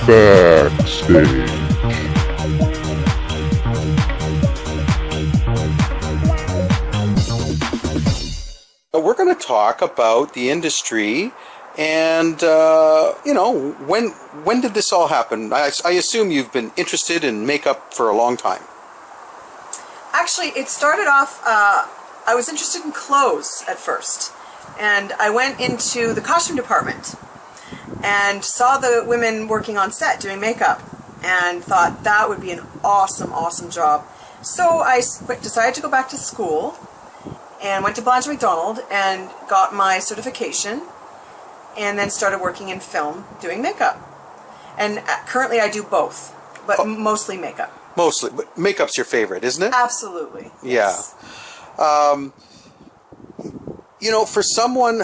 Backstage. We're going to talk about the industry and, when did this all happen? I assume you've been interested in makeup for a long time. Actually, it started off, I was interested in clothes at first. And I went into the costume department and saw the women working on set doing makeup and thought that would be an awesome, awesome job. So I decided to go back to school and went to Blanche McDonald and got my certification and then started working in film doing makeup. And currently I do both, but mostly makeup. Mostly, but makeup's your favorite, isn't it? Absolutely. Yes. Yeah. For someone,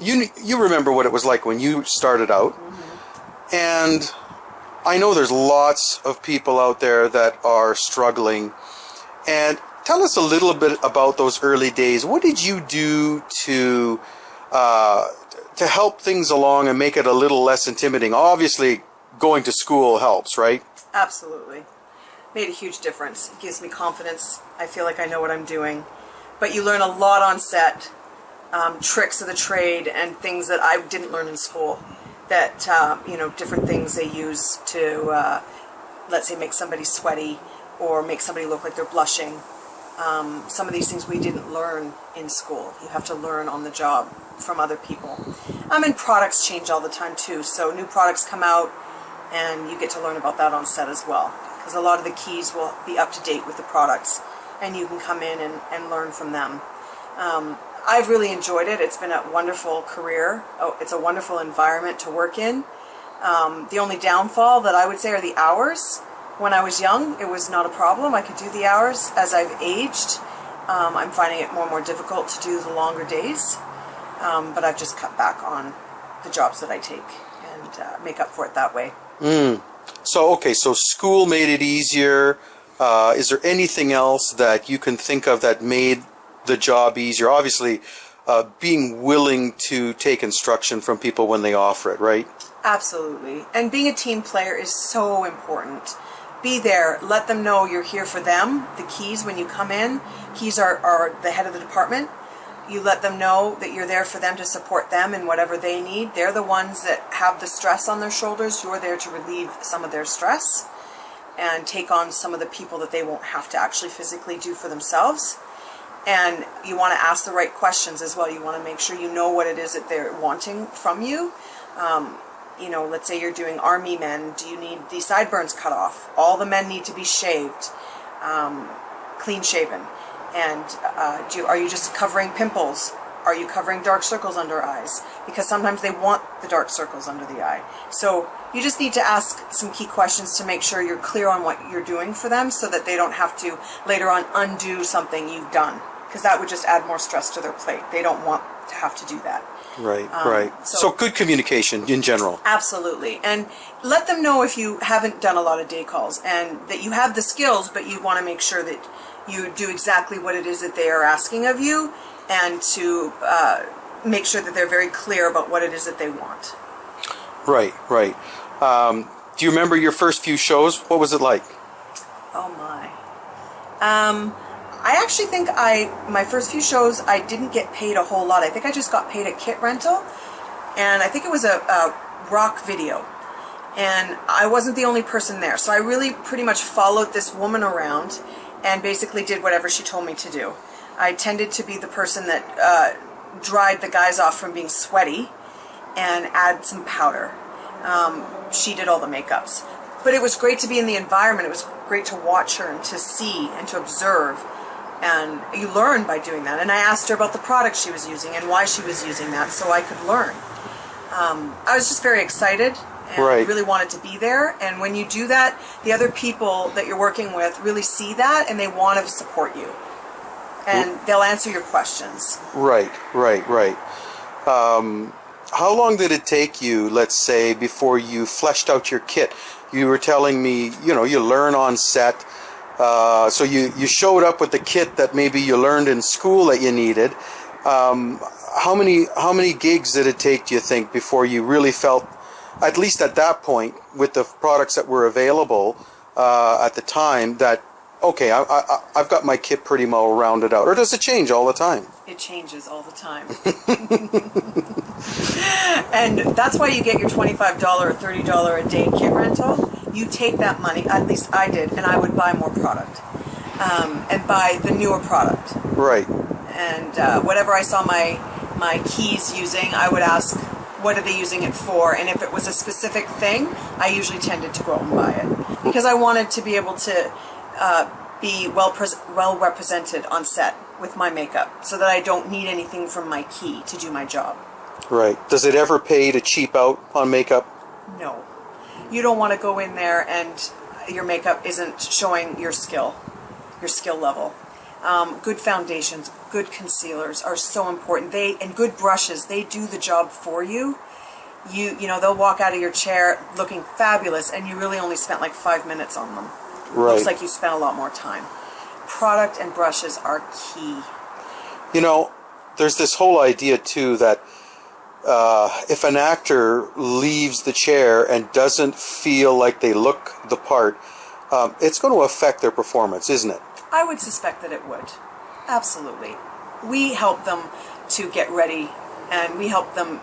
you remember what it was like when you started out, and I know there's lots of people out there that are struggling. And tell us a little bit about those early days. What did you do to help things along and make it a little less intimidating? Obviously, going to school helps, right? Absolutely. Made a huge difference. It gives me confidence. I feel like I know what I'm doing. But you learn a lot on set, tricks of the trade and things that I didn't learn in school. That, different things they use to, let's say, make somebody sweaty or make somebody look like they're blushing. Some of these things we didn't learn in school. You have to learn on the job from other people. And products change all the time too. So new products come out and you get to learn about that on set as well. Because a lot of the keys will be up to date with the products and you can come in and learn from them. I've really enjoyed it. It's been a wonderful career. It's a wonderful environment to work in. The only downfall that I would say are the hours. When I was young, it was not a problem. I could do the hours. As I've aged, I'm finding it more and more difficult to do the longer days. But I've just cut back on the jobs that I take and make up for it that way. So school made it easier. Is there anything else that you can think of that made the job easier? Obviously, being willing to take instruction from people when they offer it, right? Absolutely. And being a team player is so important. Be there. Let them know you're here for them. The keys, when you come in, keys are the head of the department. You let them know that you're there for them to support them in whatever they need. They're the ones that have the stress on their shoulders. You're there to relieve some of their stress and take on some of the people that they won't have to actually physically do for themselves. And you want to ask the right questions as well. You want to make sure you know what it is that they're wanting from you. Let's say you're doing army men. Do you need the sideburns cut off? All the men need to be shaved, clean shaven. And are you just covering pimples? Are you covering dark circles under eyes? Because sometimes they want the dark circles under the eye. So you just need to ask some key questions to make sure you're clear on what you're doing for them so that they don't have to later on undo something you've done. Because that would just add more stress to their plate. They don't want to have to do that. Right, right. So good communication in general. Absolutely. And let them know if you haven't done a lot of day calls and that you have the skills, but you want to make sure that you do exactly what it is that they are asking of you and to make sure that they're very clear about what it is that they want. Right, right. Do you remember your first few shows? What was it like? Oh my. I actually think my first few shows, I didn't get paid a whole lot. I think I just got paid a kit rental, and I think it was a rock video. And I wasn't the only person there, so I really pretty much followed this woman around and basically did whatever she told me to do. I tended to be the person that dried the guys off from being sweaty and add some powder. She did all the makeups. But it was great to be in the environment. It was great to watch her and to see and to observe. And you learn by doing that. And I asked her about the product she was using and why she was using that so I could learn. I was just very excited and really wanted to be there. And when you do that, the other people that you're working with really see that and they want to support you. And they'll answer your questions. Right, right, right. How long did it take you, let's say, before you fleshed out your kit? You were telling me, you learn on set. So you showed up with the kit that maybe you learned in school that you needed. How many gigs did it take, do you think, before you really felt at least at that point, with the products that were available at the time, that, okay, I've got my kit pretty well rounded out? Or does it change all the time? It changes all the time. And that's why you get your $25 or $30 a day kit rental. You take that money, at least I did, and I would buy more product. And buy the newer product. Right. And whatever I saw my keys using, I would ask, what are they using it for? And if it was a specific thing, I usually tended to go out and buy it. Because I wanted to be able to be well represented on set with my makeup, so that I don't need anything from my key to do my job. Right. Does it ever pay to cheap out on makeup? No. You don't want to go in there and your makeup isn't showing your skill level. Good foundations, good concealers are so important. And good brushes, they do the job for you. You know, they'll walk out of your chair looking fabulous, and you really only spent like 5 minutes on them. Right. Looks like you spent a lot more time. Product and brushes are key. You know, there's this whole idea too that if an actor leaves the chair and doesn't feel like they look the part, it's going to affect their performance, isn't it? I would suspect that it would. Absolutely. We help them to get ready, and we help them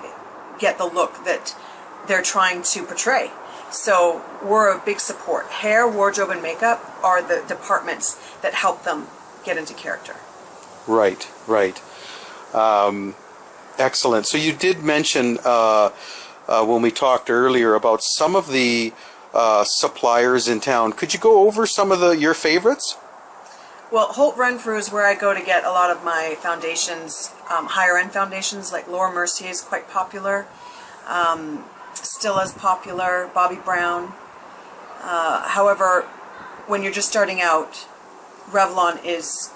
get the look that they're trying to portray. So we're a big support. Hair, wardrobe, and makeup are the departments that help them get into character. Right, right. Excellent. So you did mention when we talked earlier about some of the suppliers in town. Could you go over some of your favorites? Well, Holt Renfrew is where I go to get a lot of my foundations, higher-end foundations, like Laura Mercier is quite popular. Stilla's popular, Bobbi Brown. However, when you're just starting out, Revlon is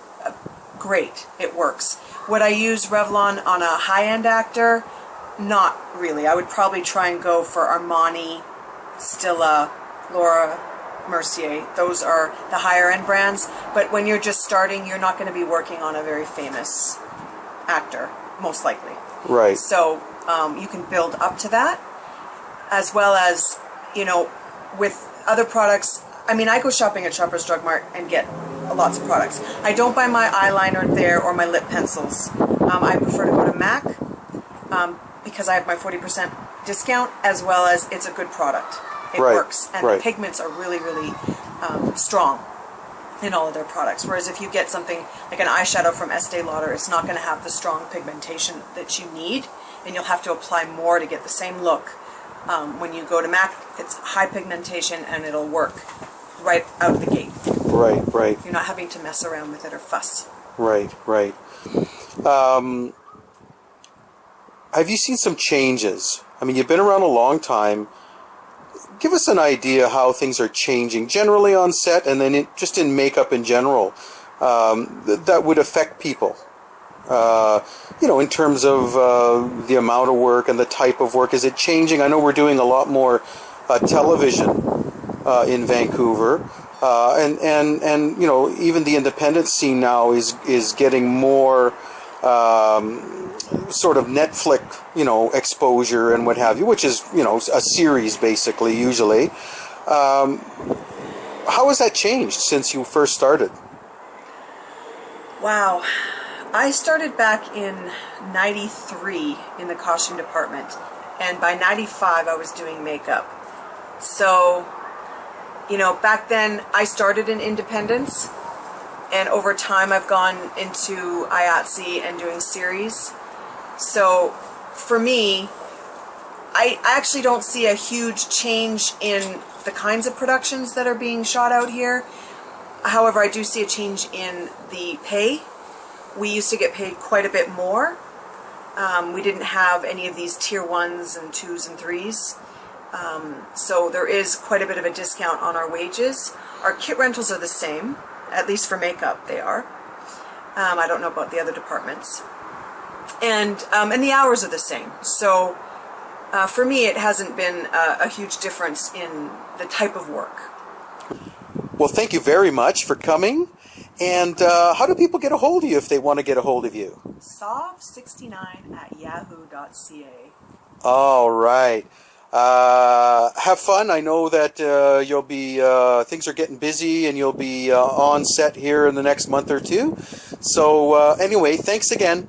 great. It works. Would I use Revlon on a high-end actor? Not really. I would probably try and go for Armani, Stilla, Laura Mercier. Those are the higher-end brands. But when you're just starting, you're not going to be working on a very famous actor, most likely. Right. So you can build up to that, as well as, you know, with other products. I mean, I go shopping at Shoppers Drug Mart and get lots of products. I don't buy my eyeliner there or my lip pencils. I prefer to go to MAC because I have my 40% discount, as well as it's a good product. It works, and the pigments are really, really strong in all of their products. Whereas if you get something like an eyeshadow from Estee Lauder, it's not going to have the strong pigmentation that you need, and you'll have to apply more to get the same look. When you go to MAC, it's high pigmentation, and it'll work right out of the gate. Right, right. You're not having to mess around with it or fuss. Right, right. Have you seen some changes? I mean, you've been around a long time. Give us an idea how things are changing generally on set, and then just in makeup in general, that would affect people. You know, in terms of the amount of work and the type of work. Is it changing? I know we're doing a lot more television in Vancouver, and you know, even the independent scene now is getting more sort of Netflix, you know, exposure and what have you, which is, you know, a series basically usually. How has that changed since you first started? Wow. I started back in '93 in the costume department, and by '95 I was doing makeup. So, you know, back then I started in independents, and over time I've gone into IATSE and doing series. So for me, I actually don't see a huge change in the kinds of productions that are being shot out here. However, I do see a change in the pay. We used to get paid quite a bit more. We didn't have any of these tier 1s and 2s and 3s. So there is quite a bit of a discount on our wages. Our kit rentals are the same, at least for makeup they are. I don't know about the other departments. And the hours are the same. So for me, it hasn't been a huge difference in the type of work. Well, thank you very much for coming. And how do people get a hold of you if they want to get a hold of you? Sov69@yahoo.ca. All right. Have fun. I know that you'll be things are getting busy, and you'll be on set here in the next month or two. So anyway, thanks again.